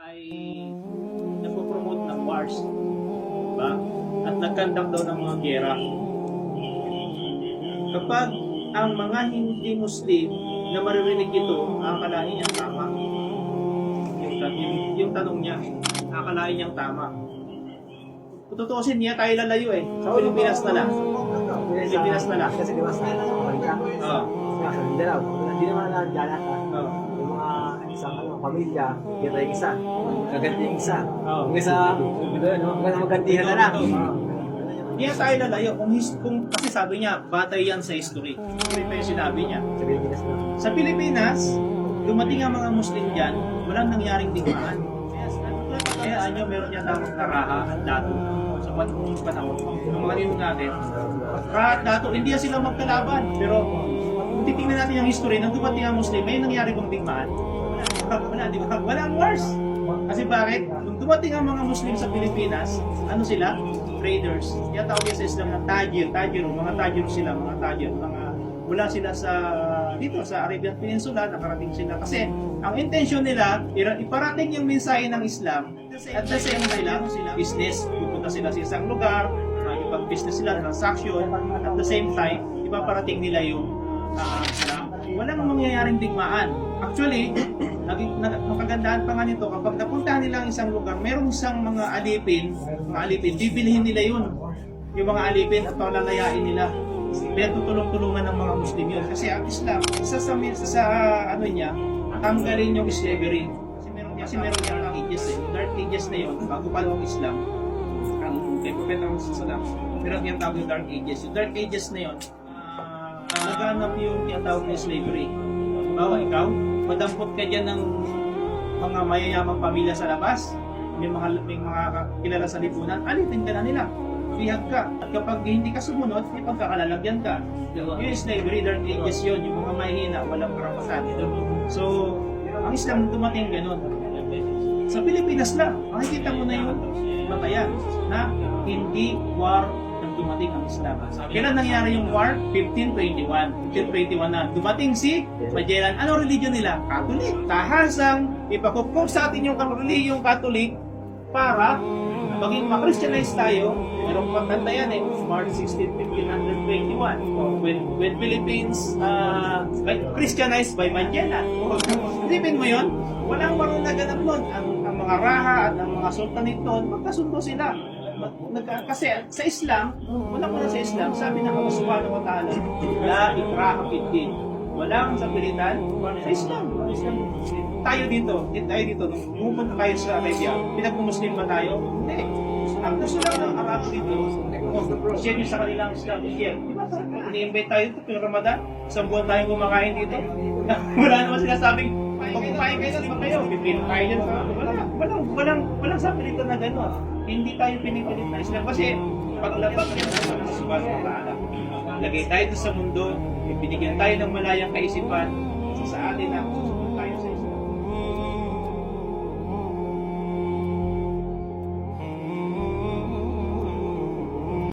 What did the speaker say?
ay nagpo-promote ng wars, diba? At nagkandak daw ng mga gera. Kapag ang mga hindi Muslim na maririnig ito, akalain niyang tama. Yung tanong niya, akalain niyang tama. Kung tutuusin niya, tayo lalayo eh. Sa Pilipinas na lang. Pilipinas na lang. Kasi di ba sa Amerika? Oo. Sa Mindanao, hindi naman nandiyan ata. Oo. Yung mga isang pamilya, kita yung isa. Gaganti yung isa. Oo. Yung isa, maggantihan na lang. Hindi tayo lalayo. Kasi sabi niya, batay yan sa history. History pa yung sinabi niya. Sa Pilipinas na. Sa Pilipinas, dumating ang mga Muslim dyan, walang nangyaring digmaan. Kaya meron niya tamang karaha at dato sa panahon ng mga ninong natin. Kahit dato, hindi sila magkalaban. Pero kung titingnan natin yung history, nang dumating ang Muslim, may nangyari bang digmaan? Wala, di ba? Walang wars. Kasi bakit? Nung dumating ang mga Muslim sa Pilipinas, ano sila? Traders. Kaya tawag sa Islam na tajir, mga tajir sila, mula sila dito sa Arabian Peninsula, nakarating sila. Kasi ang intention nila, iparating yung mensahe ng Islam at the same time sila business. Pupunta sila sa isang lugar, ipag-business sila, transaction, at the same time, ipaparating nila yung Islam. Walang mangyayaring digmaan. Actually, makagandahan pa nga nito, kapag napuntahan nila ang isang lugar, merong isang mga alipin, bibilihin nila yun. Yung mga alipin at palalayain nila. Kaya tutulong-tulungan ng mga Muslim yun. Kasi ang Islam, isa sa ano niya, tanggalin yung slavery. Kasi meron niya ang ages dark ages na yun, bago pa lang ang Islam, ang kay Propeta Muhammad sallallahu alaihi wasallam, meron yung tawag yung dark ages. Yung dark ages na yun, naganap yung tinatawag na slavery. Bawa ikaw, madampot ka dyan ng mga mayayamang pamilya sa labas, may mga kilala sa lipunan, alitin ka na nila. Bihag ka. At kapag hindi ka sumunod, may pagkakalalagyan ka. Yung slavery, dark ages yun, yung mga mahihina, walang karapatan. So, ang Islam dumating ganun. Sa Pilipinas lang, makikita mo na yung batayan na hindi war nang dumating ang Islam. Kailan nangyari yung war? 1521. 1521 na. Dumating si Magellan. Ano religion nila? Catholic. Tahasang ipakupok sa atin yung reliyong Catholic para maging ma-Christianize tayo. Merong pagkanta yan March 16, 1521. When Philippines Christianized by Magellan. Isipin mo yun? Walang marunong nun. Ang mga raha at ang mga sultanate doon, magkasundo sila. Kasi sa Islam, wala sa Islam, sabi ng Allah subhanahu wa ta'ala, la ikraha fid din. Walang sapilitan sa Islam. Tayo dito, nung pumunta tayo sa Arabia, pinag-Muslim ba tayo? Hindi. Ang gusto lang ng Arab dito, share nyo sa kanilang Islam, share. Diba? Ini-invite tayo dito, pinag Ramadan, isang buwan tayong kumakain dito. Wala naman sinasabing, pag-kumain kayo, di ba kayo? Pipin tayo dyan sa... Walang sapilitan na gano'n. Hindi tayo pinipilit na Islam. Kasi paglabag yan sa Allah subhanahu wa ta'ala. Lagay tayo sa mundo, binigyan tayo ng malayang kaisipan sa atin na